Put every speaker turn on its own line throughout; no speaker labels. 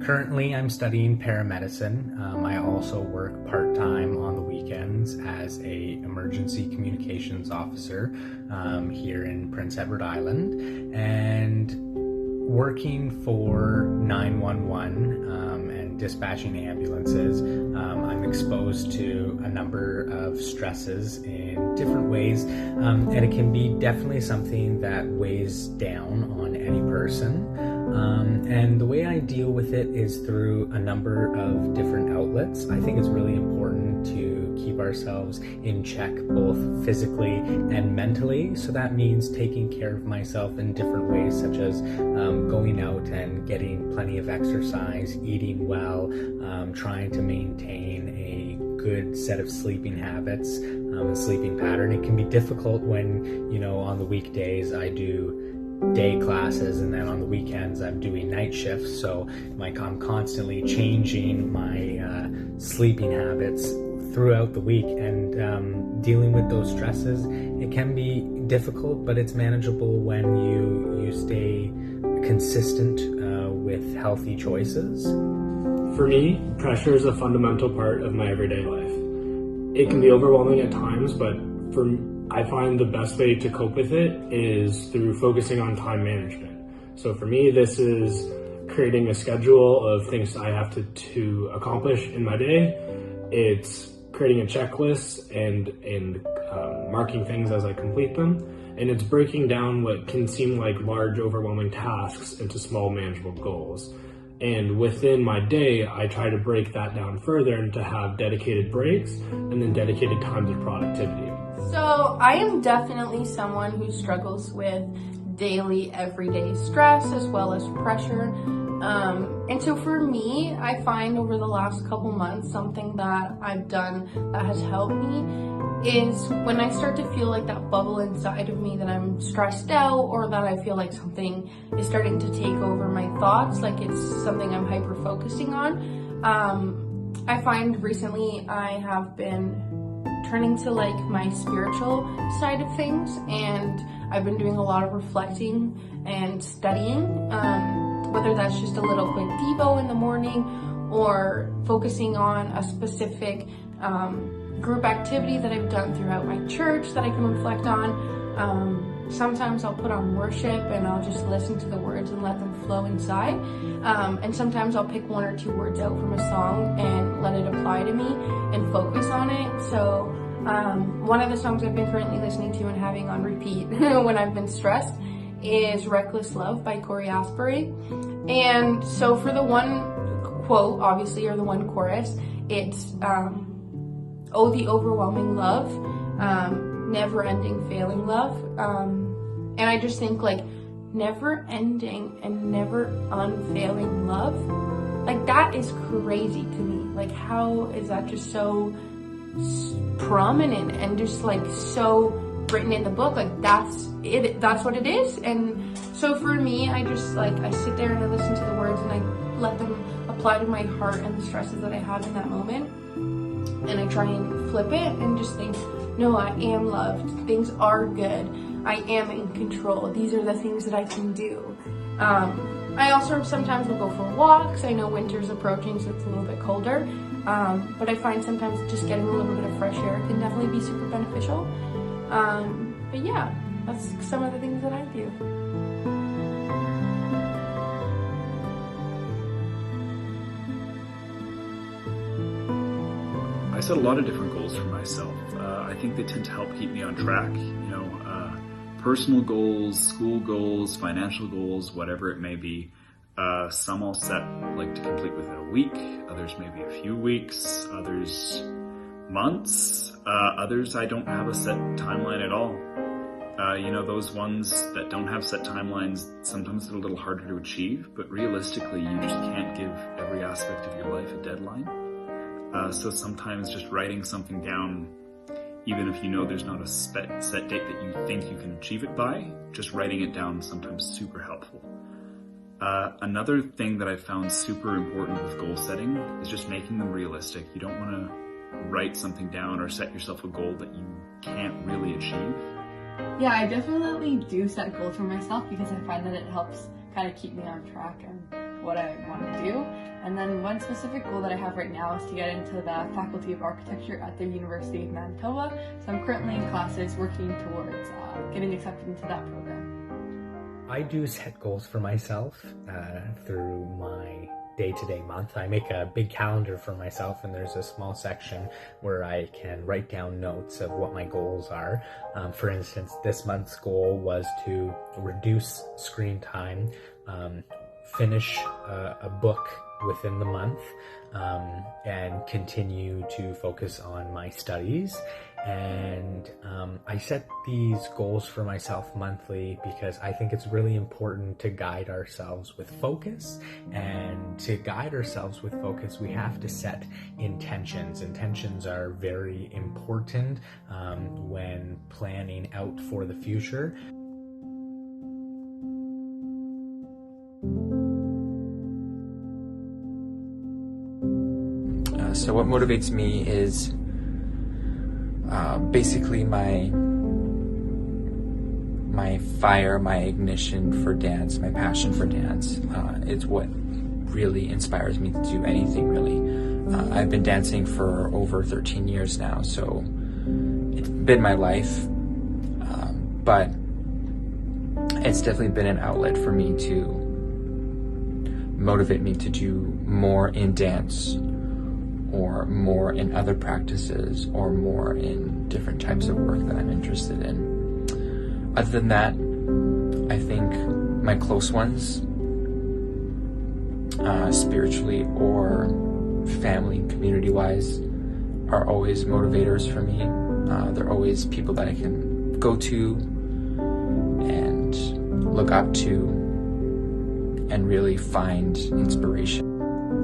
Currently, I'm studying paramedicine. I also work part-time on the weekends as a emergency communications officer here in Prince Edward Island, and working for 911 and dispatching ambulances. I'm exposed to a number of stresses in different ways, and it can be definitely something that weighs down on any person. And the way I deal with it is through a number of different outlets. I think it's really important to keep ourselves in check, both physically and mentally. So that means taking care of myself in different ways, such as going out and getting plenty of exercise, eating well, trying to maintain a good set of sleeping habits, and sleeping pattern. It can be difficult when, on the weekdays I do day classes, and then on the weekends I'm doing night shifts, so I'm constantly changing my sleeping habits throughout the week, and dealing with those stresses. It can be difficult, but it's manageable when you stay consistent with healthy choices.
For me, pressure is a fundamental part of my everyday life. It can be overwhelming at times, but I find the best way to cope with it is through focusing on time management. So for me, this is creating a schedule of things I have to accomplish in my day. It's creating a checklist and marking things as I complete them. And it's breaking down what can seem like large, overwhelming tasks into small, manageable goals. And within my day, I try to break that down further and to have dedicated breaks and then dedicated times of productivity.
So I am definitely someone who struggles with daily, everyday stress as well as pressure. And so for me, I find over the last couple months, something that I've done that has helped me is when I start to feel like that bubble inside of me that I'm stressed out, or that I feel like something is starting to take over my thoughts, like it's something I'm hyper focusing on. I find recently I have been turning to like my spiritual side of things, and I've been doing a lot of reflecting and studying, whether that's just a little quick devo in the morning or focusing on a specific group activity that I've done throughout my church that I can reflect on. Sometimes I'll put on worship and I'll just listen to the words and let them flow inside. And sometimes I'll pick one or two words out from a song and let it apply to me and focus on it. So one of the songs I've been currently listening to and having on repeat when I've been stressed is Reckless Love by Corey Asbury. And so for the one quote, obviously, or the one chorus, it's oh, the overwhelming love, never-ending failing love. And I just think like never-ending and never unfailing love, like that is crazy to me. Like how is that just so prominent and just like so written in the book? Like that's it, that's what it is. And so for me, I just like, I sit there and I listen to the words and I let them apply to my heart and the stresses that I have in that moment. And I try and flip it and just think, no, I am loved. Things are good. I am in control. These are the things that I can do. I also sometimes will go for walks. I know winter's approaching, so it's a little bit colder. But I find sometimes just getting a little bit of fresh air can definitely be super beneficial. But yeah, that's some of the things that I do.
I set a lot of different goals for myself. I think they tend to help keep me on track. Personal goals, school goals, financial goals, whatever it may be. Some I'll set like to complete within a week, others maybe a few weeks, others months, others I don't have a set timeline at all. Those ones that don't have set timelines, sometimes they're a little harder to achieve, but realistically you just can't give every aspect of your life a deadline. So sometimes just writing something down, even if you know there's not a set date that you think you can achieve it by, just writing it down is sometimes super helpful. Another thing that I found super important with goal setting is just making them realistic. You don't want to write something down or set yourself a goal that you can't really achieve.
Yeah, I definitely do set goals for myself because I find that it helps kind of keep me on track and what I want to do. And then one specific goal that I have right now is to get into the Faculty of Architecture at the University of Manitoba. So I'm currently in classes working towards getting accepted into that program.
I do set goals for myself through my day-to-day month. I make a big calendar for myself, and there's a small section where I can write down notes of what my goals are. For instance, this month's goal was to reduce screen time, finish a book within the month, and continue to focus on my studies. And I set these goals for myself monthly because I think it's really important to guide ourselves with focus. And to guide ourselves with focus, we have to set intentions. Intentions are very important when planning out for the future.
So what motivates me is basically my fire, my ignition for dance, my passion for dance. It's what really inspires me to do anything, really. I've been dancing for over 13 years now, so it's been my life, but it's definitely been an outlet for me to motivate me to do more in dance, or more in other practices, or more in different types of work that I'm interested in. Other than that, I think my close ones, spiritually or family, community-wise, are always motivators for me. They're always people that I can go to and look up to and really find inspiration.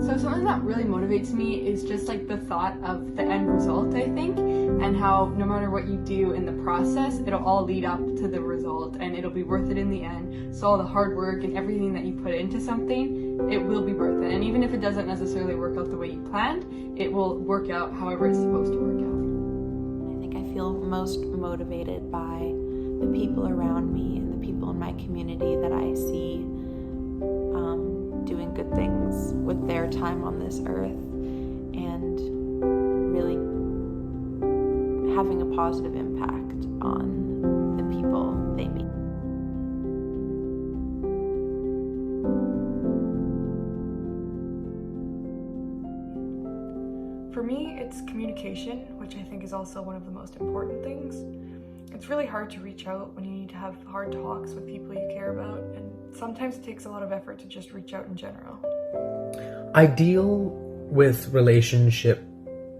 So something that really motivates me is just like the thought of the end result, I think, and how no matter what you do in the process, it'll all lead up to the result and it'll be worth it in the end. So all the hard work and everything that you put into something, it will be worth it. And even if it doesn't necessarily work out the way you planned, it will work out however it's supposed to work out.
I think I feel most motivated by the people around me and the people in my community that I see doing good things with their time on this earth and really having a positive impact on the people they meet.
For me, it's communication, which I think is also one of the most important things. It's really hard to reach out when you need to have hard talks with people you care about, and sometimes it takes a lot of effort to just reach out in general.
I deal with relationship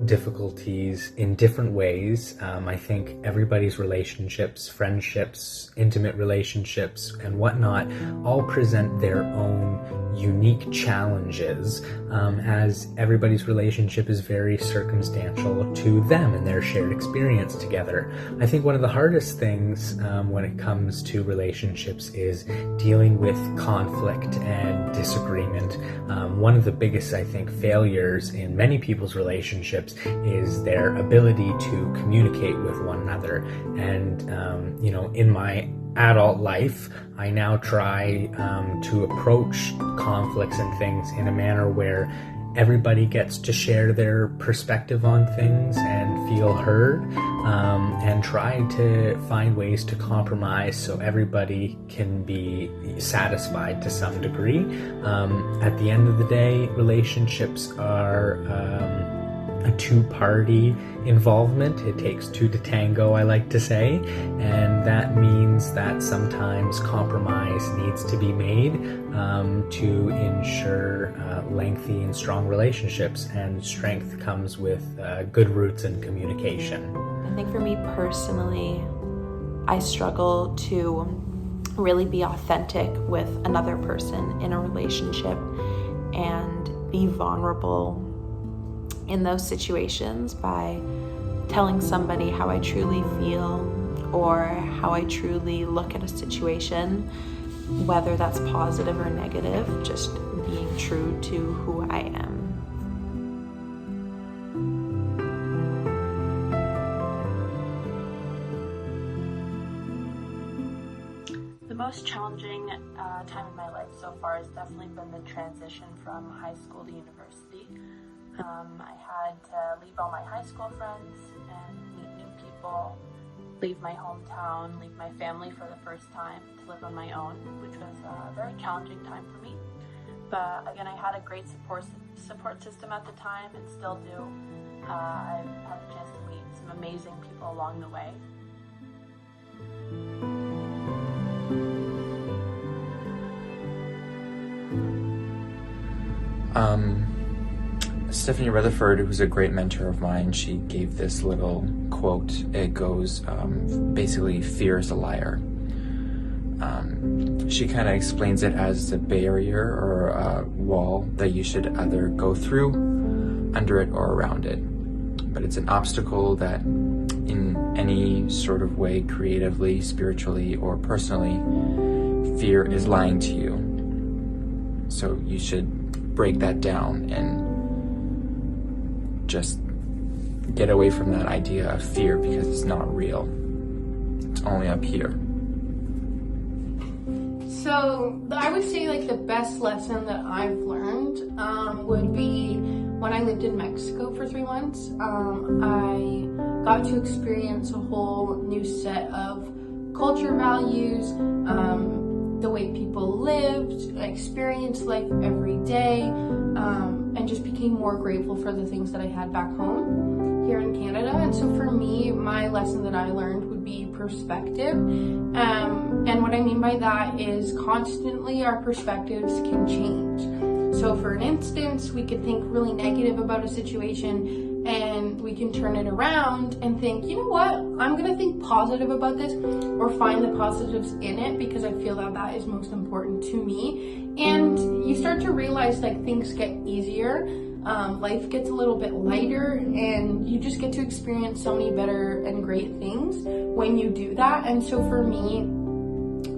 difficulties in different ways. I think everybody's relationships, friendships, intimate relationships, and whatnot all present their own unique challenges, as everybody's relationship is very circumstantial to them and their shared experience together. I think one of the hardest things when it comes to relationships is dealing with conflict and disagreement. One of the biggest, I think, failures in many people's relationships is their ability to communicate with one another. And in my adult life, I now try to approach conflicts and things in a manner where everybody gets to share their perspective on things and feel heard, and try to find ways to compromise so everybody can be satisfied to some degree. At the end of the day, relationships are a two-party involvement. It takes two to tango, I like to say, and that means that sometimes compromise needs to be made to ensure lengthy and strong relationships, and strength comes with good roots in communication.
I think for me personally, I struggle to really be authentic with another person in a relationship and be vulnerable in those situations by telling somebody how I truly feel or how I truly look at a situation, whether that's positive or negative, just being true to who I am.
The
most challenging time in my life so far has definitely been the transition from high school to university. I had to leave all my high school friends and meet new people, leave my hometown, leave my family for the first time to live on my own, which was a very challenging time for me. But again, I had a great support system at the time and still do. I've had the chance to meet some amazing people along the way.
Stefanie Rutherford, who's a great mentor of mine, she gave this little quote. It goes, basically, fear is a liar. She kind of explains it as a barrier or a wall that you should either go through, under it, or around it. But it's an obstacle that in any sort of way, creatively, spiritually, or personally, fear is lying to you. So you should break that down and just get away from that idea of fear, because it's not real. It's only up here.
So I would say like the best lesson that I've learned would be when I lived in Mexico for 3 months. I got to experience a whole new set of culture values, the way people lived, experienced life every day, and just became more grateful for the things that I had back home here in Canada. And so for me, my lesson that I learned would be perspective. And what I mean by that is constantly our perspectives can change. So for an instance, we could think really negative about a situation and we can turn it around and think, you know what, I'm gonna think positive about this, or find the positives in it, because I feel that that is most important to me. And you start to realize like things get easier, life gets a little bit lighter, and you just get to experience so many better and great things when you do that. And so for me,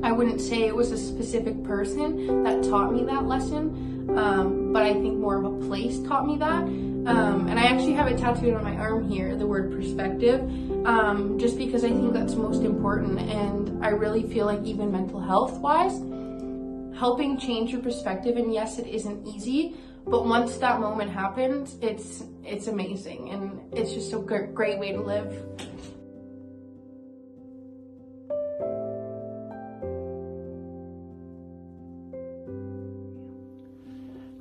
I wouldn't say it was a specific person that taught me that lesson, but I think more of a place taught me that. And I actually have it tattooed on my arm here, the word perspective, just because I think that's most important. And I really feel like even mental health wise, helping change your perspective, and yes, it isn't easy, but once that moment happens, it's amazing, and it's just a great way to live.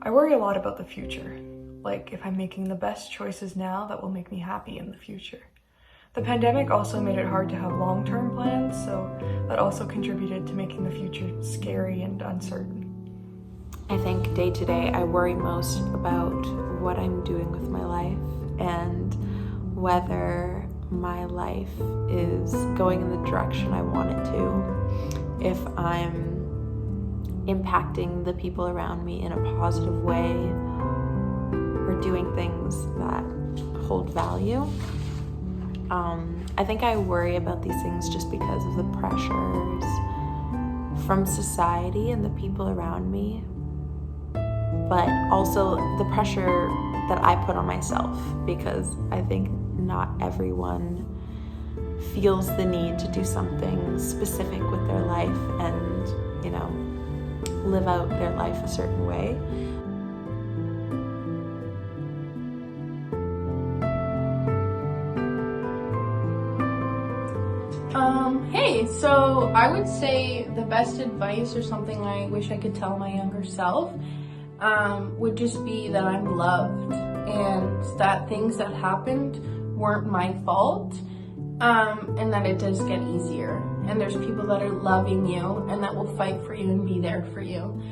I worry a lot about the future, like if I'm making the best choices now that will make me happy in the future. The pandemic also made it hard to have long-term plans, so that also contributed to making the future scary and uncertain.
I think day to day I worry most about what I'm doing with my life and whether my life is going in the direction I want it to, if I'm impacting the people around me in a positive way, or doing things that hold value. I think I worry about these things just because of the pressures from society and the people around me, but also the pressure that I put on myself, because I think not everyone feels the need to do something specific with their life and, you know, live out their life a certain way.
Hey, so I would say the best advice, or something I wish I could tell my younger self, would just be that I'm loved, and that things that happened weren't my fault, and that it does get easier, and there's people that are loving you and that will fight for you and be there for you.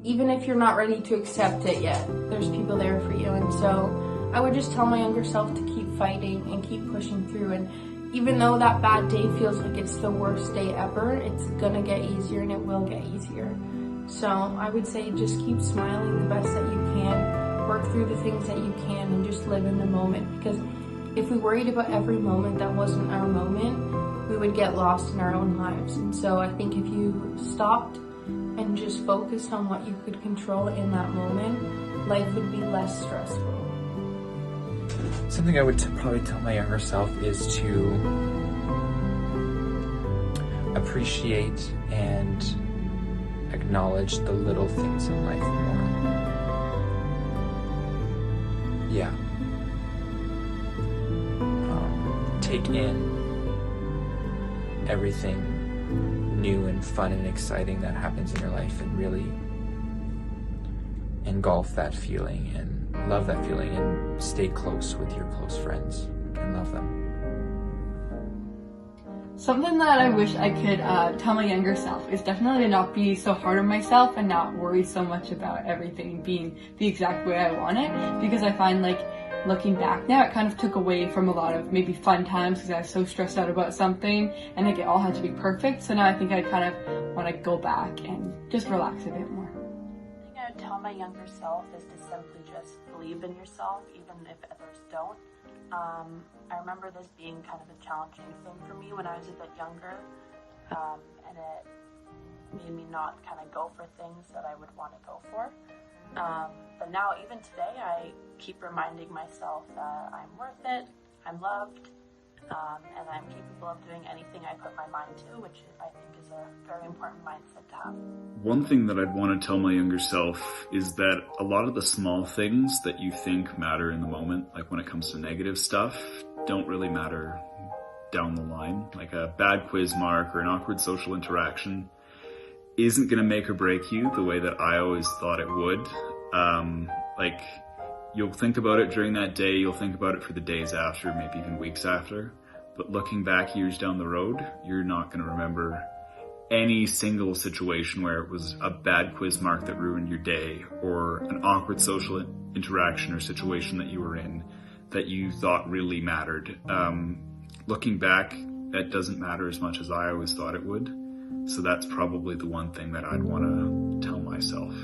Even if you're not ready to accept it yet, there's people there for you. And so I would just tell my younger self to keep fighting and keep pushing through, and even though that bad day feels like it's the worst day ever, it's gonna get easier, and it will get easier. So I would say just keep smiling the best that you can, work through the things that you can, and just live in the moment. Because if we worried about every moment that wasn't our moment, we would get lost in our own lives. And so I think if you stopped and just focused on what you could control in that moment, life would be less stressful.
Something I would probably tell my younger self is to appreciate and acknowledge the little things in life more. Yeah. Take in everything new and fun and exciting that happens in your life and really engulf that feeling and love that feeling and stay close with your close friends and love them.
Something that I wish I could tell my younger self is definitely to not be so hard on myself and not worry so much about everything being the exact way I want it, because I find like looking back now, it kind of took away from a lot of maybe fun times because I was so stressed out about something and like it all had to be perfect. So now I think I kind of want to go back and just relax a bit more.
I think I would tell my younger self is to simply just believe in yourself, even if others don't. I remember this being kind of a challenging thing for me when I was a bit younger, and it made me not kind of go for things that I would want to go for. But now, even today, I keep reminding myself that I'm worth it, I'm loved, and I'm capable of doing anything I put my mind to, which I think is a very important mindset to have.
One thing that I'd want to tell my younger self is that a lot of the small things that you think matter in the moment, like when it comes to negative stuff, don't really matter down the line. Like a bad quiz mark or an awkward social interaction isn't going to make or break you the way that I always thought it would. Like, you'll think about it during that day, you'll think about it for the days after, maybe even weeks after. But looking back years down the road, you're not going to remember any single situation where it was a bad quiz mark that ruined your day, or an awkward social interaction or situation that you were in that you thought really mattered. Looking back, that doesn't matter as much as I always thought it would. So that's probably the one thing that I'd want to tell myself.